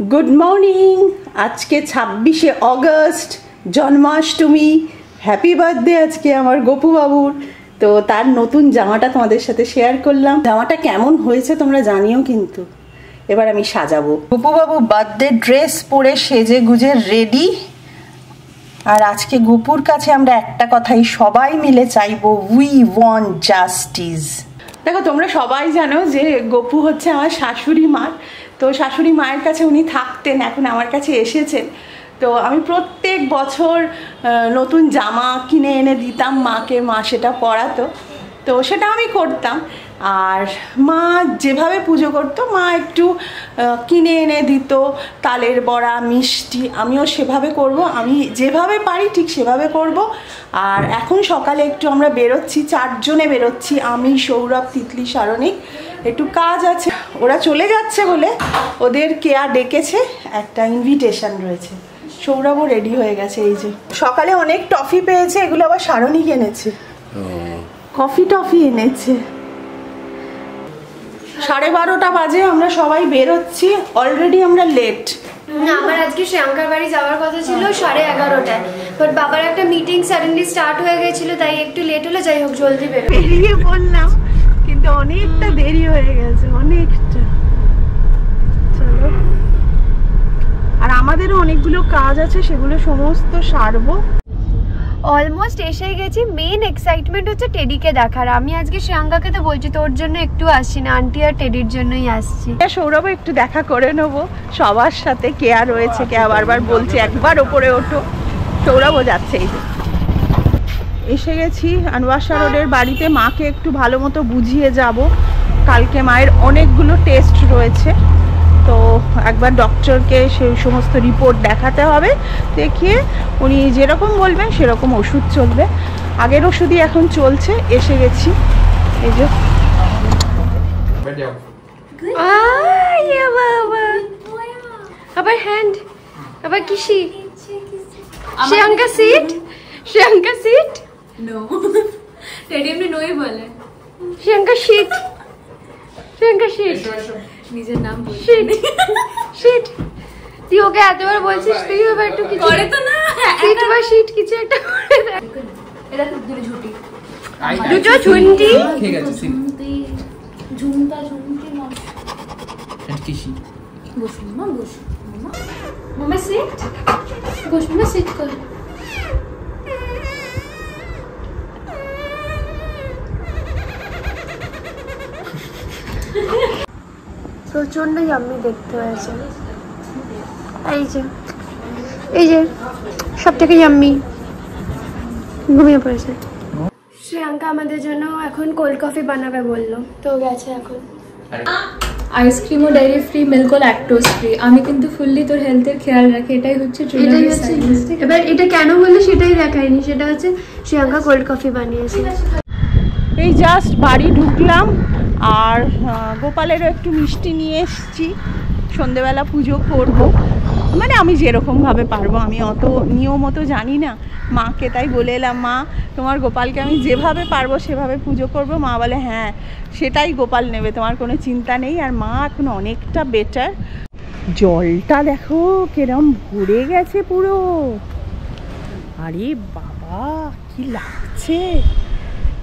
Good morning. आज के 26 अगस्त Janmashtami. Happy birthday आज के आमार गोपू बाबूर। तो तार नतून जामाटा तोमादेर साथे शेयर करलाम। जामाटा केमन होयेछे तोमरा जानियो किन्तु। एबार आमी साजाबो। गोपू बाबू बार्थडे ड्रेस परे सेजे गुजे रेडी। আর আজকে গোপুর কাছে আমরা একটা কথাই সবাই মিলে চাইবো, উই ওয়ান্ট জাস্টিস। দেখো তোমরা সবাই জানো যে গোপু হচ্ছে আমার শাশুড়ি মা। তো শাশুড়ি মায়ের কাছে উনি থাকতেন, এখন আমার কাছে এসেছেন। তো আমি প্রত্যেক বছর নতুন জামা কিনে এনে দিতাম মাকে, মা সেটা পরাতো। তো সেটা আমি করতাম। আর মা যেভাবে পুজো করতো মা একটু কিনে এনে দিত তালের বড়া, মিষ্টি। আমিও সেভাবে করব, আমি যেভাবে পারি ঠিক সেভাবে করব। আর এখন সকালে একটু আমরা বেরোচ্ছি, 4 জনে বেরোচ্ছি, আমি, সৌরভ, তিতলি, সারণিক। একটু কাজ আছে, ওরা চলে যাচ্ছে বলে ওদের কেয়া ডেকেছে, একটা ইনভিটেশন রয়েছে। সৌরভও রেডি হয়ে গেছে। এই যে সকালে অনেক টফি পেয়েছে, এগুলো আবার সারণিক এনেছে, কফি টফি এনেছে। 12:30 বাজে, আমরা সবাই বেরোচ্ছি। অলরেডি আমরা লেট। না, আমার আজকে শ্রেয়াঙ্কার বাড়ি যাওয়ার কথা ছিল 11:30টায়, বাট বাবার একটা মিটিং সাডেনলি স্টার্ট হয়ে গেছিল, তাই একটু লেট হলো। যাই হোক, জলদি বেরিয়ে পড়লাম, কিন্তু অনেকটা দেরি হয়ে গেছে, অনেকটা। চলো, আর আমাদেরও অনেকগুলো কাজ আছে, সেগুলো সমস্ত সারবো। অলমোস্ট এসে গেছি। মেইন এক্সাইটমেন্ট হচ্ছে টেডিকে দেখার। আমি আজকে শ্রেয়াঙ্কাকে তো বলছি তোর জন্য একটু আসছি না, আন্টি আর টেডির জন্যই আসছি। সৌরভ একটু দেখা করে নেবো সবার সাথে। কেয়া রয়েছে, কেয়া বারবার বলছে একবার ওপরে ওঠো। সৌরভও যাচ্ছে। এই যে এসে গেছি আনওয়াসা রোডের বাড়িতে। মাকে একটু ভালো মতো বুঝিয়ে যাব। কালকে মায়ের অনেকগুলো টেস্ট রয়েছে, তো একবার ডক্টরকে সেই সমস্ত রিপোর্ট দেখাতে হবে। দেখিয়ে উনি যেরকম বলবেন সেরকম ওষুধ চলবে। আগের ওষুধই এখন চলছে। এসে গেছি। এই যে আবার হ্যান্ড, আবার কিসি। Shreyanka sit, Shreyanka sit. No, teddy এমনি নই বলে। Shreyanka sit, Shreyanka sit. নিজের নাম শিট শিট। তুই ওকে এতবার বলছিস, তুই এবার একটু কিছু করে তো না। শিট বা শিট কিছু একটা করে দে। এটা তো দুটো ঝুটি, দুটো ঝুন্টি। ঠিক আছে, ঝুমতি ঝুমতা ঝুমতি না। এন্ড কিসি বসুন না, বসুন মামা। মামা সিট, বসুন না, সিট কর। প্রচন্ড ইয়াম্মি দেখতে হয়েছে। এই যে এই যে সব থেকে ইয়াম্মি ঘুমিয়ে পড়েছে। শ্রেয়াঙ্কা আমাদের জন্য এখন কোল্ড কফি বানাবে বললো, তো গেছে এখন। আইসক্রিম ও ডেয়ারি ফ্রি, মিল্ক ও ল্যাকটোজ ফ্রি। আমি কিন্তু ফুললি তোর হেলথের খেয়াল রাখি, এটাই হচ্ছে ট্রু লাভ সাইন্স। এবার এটা কেন বললে সেটাই দেখায়নি। সেটা হচ্ছে শ্রেয়াঙ্কা কোল্ড কফি বানিয়েছে। এই জাস্ট বাড়ি ঢুকলাম। আর গোপালেরও একটু মিষ্টি নিয়ে এসেছি। সন্ধেবেলা পুজো করব, মানে আমি যেরকমভাবে পারবো। আমি অত নিয়ম অত জানি না। মাকে তাই বলে এলাম, মা তোমার গোপালকে আমি যেভাবে পারবো সেভাবে পুজো করব। মা বলে হ্যাঁ সেটাই গোপাল নেবে, তোমার কোনো চিন্তা নেই। আর মা এখন অনেকটা বেটার। জলটা দেখো কিরম ভরে গেছে পুরো। আরে বাবা কি লাগছে,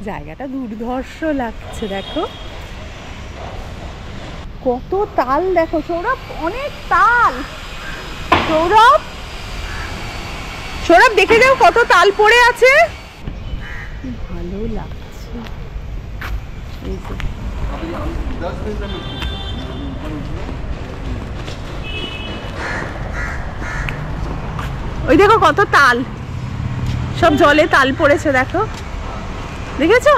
জায়গাটা দুর্ধর্ষ লাগছে। দেখো কত তাল, দেখো সৌরভ, অনেক তাল। সৌরভ, সৌরভ দেখে যাও কত তাল পড়ে আছে। ভালো লাগছে। ওই দেখো কত তাল, সব জলে তাল পড়েছে। দেখো, দেখেছো?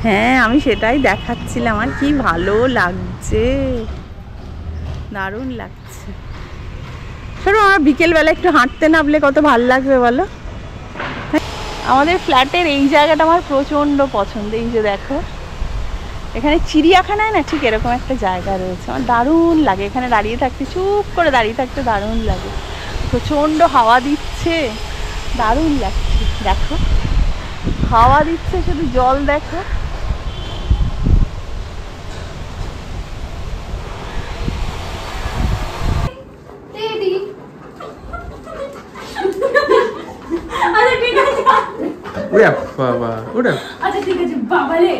হ্যাঁ আমি সেটাই দেখাচ্ছিলাম। আর কি ভালো লাগছে, দারুণ লাগছে। শোনো, আমরা বিকেলবেলা একটু হাঁটতে নামলে কত ভালো লাগবে বলো। আমাদের ফ্ল্যাটের এই জায়গাটা আমার প্রচণ্ড পছন্দ। এই যে দেখো, এখানে চিড়িয়াখানায় না ঠিক এরকম একটা জায়গা রয়েছে, আমার দারুণ লাগে। এখানে দাঁড়িয়ে থাকতে, চুপ করে দাঁড়িয়ে থাকতে দারুণ লাগে। প্রচণ্ড হাওয়া দিচ্ছে, দারুণ লাগছে। দেখো হাওয়া দিচ্ছে, শুধু জল দেখো। ওরে বাবা ওরে আচ্ছা ঠিক আছে বাবালে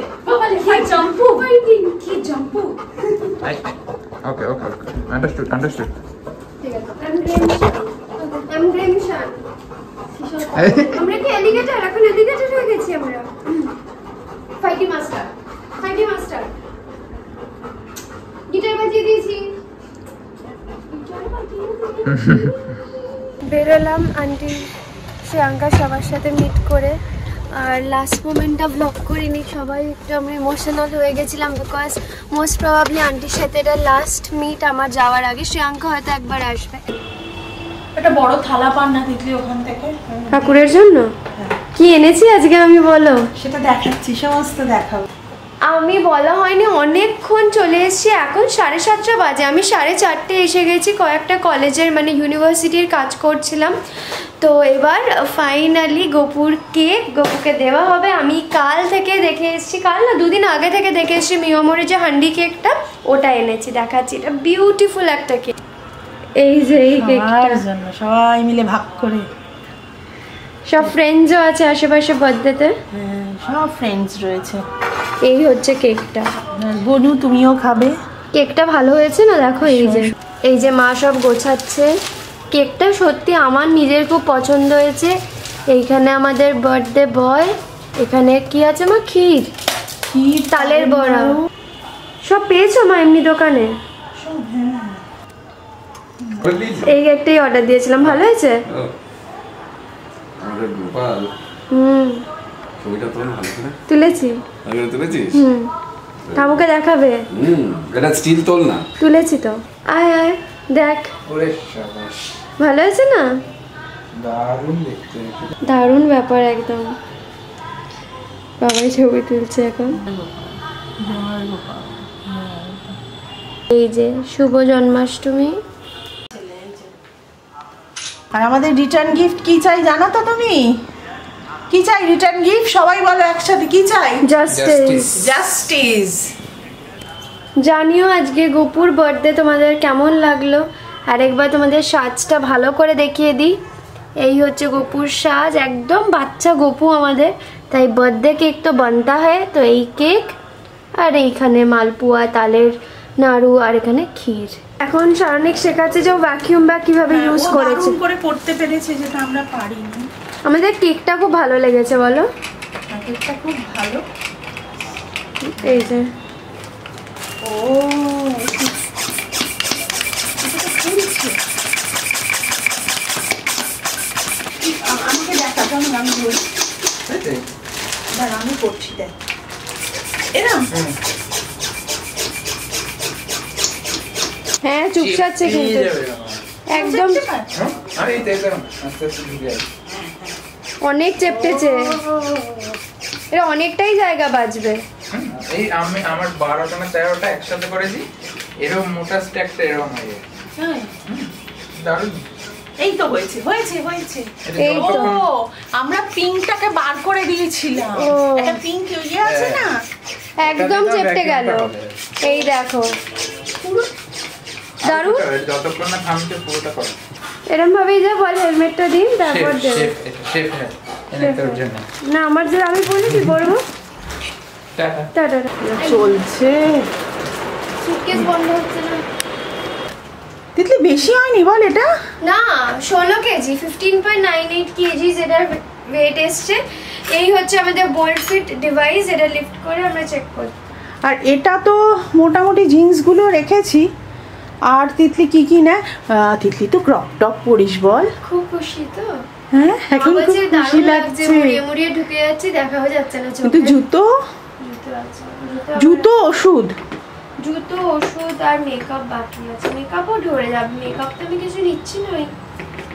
কি জাম্পু ফাইটিং কি জাম্পু ওকে ওকে ওকে আন্ডারস্টুড ঠিক আছে I'm Grimshan. আমরা কি এলিগেটর এখন এলিগেটর হয়ে গেছি আমরা ফাইটিং মাস্টার গিটার বাজিয়ে দিয়েছি বেরোলাম আন্টি শ্রেয়াঙ্কা সবার সাথে মিট করে আর লাস্ট মোমেন্টটা ব্লগ করিনি সবাই একটু আমি ইমোশনাল হয়ে গেছিলাম বিকজ মোস্ট প্রবাবলি আন্টির সাথে এটা লাস্ট মিট আমার যাওয়ার আগে শ্রেয়াঙ্কা হয়তো একবার আসবে একটা বড় থালা পান না দিদি ওখান থেকে ঠাকুরের জন্য কি এনেছি আজকে আমি বলো সেটা দেখাচ্ছি সমস্ত দেখাবো আমি বলা হয়নি অনেকক্ষণ চলে এসেছি এখন 7:30 বাজে আমি 4:30 এসে গেছি কয়েকটা কলেজের মানে ইউনিভার্সিটির কাজ করছিলাম তো এবার ফাইনালি গপুকে দেওয়া হবে আমি কাল থেকে দেখে এসেছি কাল না দুদিন আগে থেকে দেখে এসেছি মিয়মোরে যে হান্ডি কেকটা ওটা এনেছি দেখাচ্ছি এটা বিউটিফুল একটা কেক এই যে এই কেকটার জন্য সবাই মিলে ভাগ করে সব ফ্রেন্ডসও আছে আশেপাশে বার্থডেতে সব ফ্রেন্ডস রয়েছে এই হচ্ছে কেকটা বনু তুমিও খাবে কেকটা ভালো হয়েছে না দেখো এই যে মা সব গোছাচ্ছে কেকটা সত্যি আমার নিজের খুব পছন্দ হয়েছে এইখানে আমাদের বার্থডে বয় এখানে কি আছে মা ক্ষীর তালের বড়া সব পেয়েছো মা এমনি দোকানে এই কেকটাই অর্ডার দিয়েছিলাম ভালো হয়েছে তুলেছি ঠামুকে দেখাবে এটা স্টিল তোল না তুলেছি তো আয় আয় দেখ ভালো হয়েছে না দারুণ ব্যাপার একদম বাবাই ছবি তুলছে এখন এই যে শুভ জন্মাষ্টমী আর আমাদের রিটার্ন গিফট কি চাই জানো তো তুমি কি চাই রিটার্ন গিফট সবাই বলো একসাথে কি চাই জাস্টিস জানিও আজকে গপুর বার্থডে তোমাদের কেমন লাগলো আরেকবার তোমাদের সাজটা ভালো করে দেখিয়ে দিই এই হচ্ছে গপুর সাজ একদম বাচ্চা গপু আমাদের তাই বার্থডে কেক তো বানতা হয় তো এই কেক আর এইখানে মালপুয়া তালের নাড়ু আর এখানে ক্ষীর এখন সারণিক শেখাচ্ছে যে ভ্যাকিউম ব্যাগ কিভাবে ইউজ করেছে করে করতে পেরেছে যেটা আমরা পারিনি আমাদের কেকটা খুব ভালো লেগেছে বলো কেকটা খুব ভালো এই যে ও আমাকে দেখা কেমন আমি বলছি আমি করছি দেখ এরম হ্যাঁ চুপসাচ্ছে কিন্তু একদম অনেক চেপটেছে এটা অনেকটাই জায়গা বাঁচবে এই আমি আমার 12টা না 13টা একসাথে করেছি এরকম মোটা স্ট্যাকটা এরকম হয়ে যায় দারুণ এই তো হয়েছে এই তো আমরা পিঙ্কটাকে বার করে দিয়েছিলাম একটা পিঙ্ক ইয়ে আছে না একদম চেপটে গেল এই দেখো পুরো দারুণ যতক্ষণ না থামছে পুরোটা করো এরকম ভাবেই যা বল হেলমেটটা দিন তারপর দেব না আমার যে আমি বলি কি করবো টাটা চলছে সুটকেস বন্ধ হচ্ছে না তিতলি বেশি হয়নি বল এটা না 16 কেজি 15.98 কেজি যেটার ওয়েট এসছে এই হচ্ছে আমাদের বোল্ড ফিট ডিভাইস এটা লিফট করে আমরা চেক করি আর এটা তো মোটামুটি জিন্সগুলো রেখেছি আর তিতলি কি না তিতলি তো ক্রপ টপ পরিস বল খুব খুশি তো হ্যাঁ এখন খুব খুশি লাগছে মুড়িয়ে ঢুকে যাচ্ছে দেখাও যাচ্ছে না চোখে কিন্তু জুতো আছে জুতো ওষুধ আর মেকআপ বাকি আছে মেকআপও ধরে যাবে মেকআপ তো আমি কিছু নিচ্ছি না ওই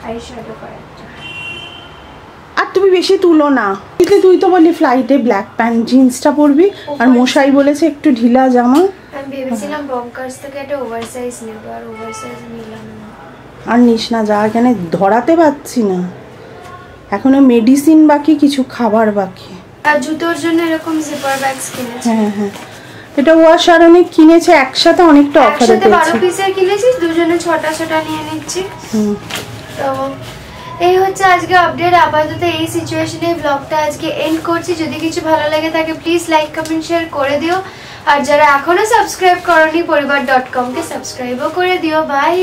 আইশ্যাডো কয়েকটা আর তুমি বেশি তুলো না কিন্তু তুই তো বললি ফ্লাইটে ব্ল্যাক প্যান্ট জিন্সটা পরবি আর মশাই বলেছে একটু ঢিলা জামা আমি ভেবেছিলাম বঙ্কার্স থেকে একটা ওভারসাইজ নেব আর ওভারসাইজ নিলাম না আর নিস না যা এখানে ধরাতে পারছি না এখনো মেডিসিন বাকি কিছু খাবার বাকি আর জুতোর জন্য এরকম জিপার ব্যাগস কিনেছি হ্যাঁ এটা ওয়াশার অনেক কিনেছে একসাথে অনেকটা অফারে একসাথে পেয়েছে 12 পিসের কিনেছি দুজনে 6টা নিয়ে নিচ্ছি তো এই হচ্ছে আজকে আপডেট। আপাতত এই সিচুয়েশনে ব্লগটা আজকে এন্ড করছি। যদি কিছু ভালো লাগে থাকে প্লিজ লাইক কমেন্ট শেয়ার করে দিও, আর যারা এখনো সাবস্ক্রাইব করনি পরিবার.com কে সাবস্ক্রাইবও করে দিও। বাই।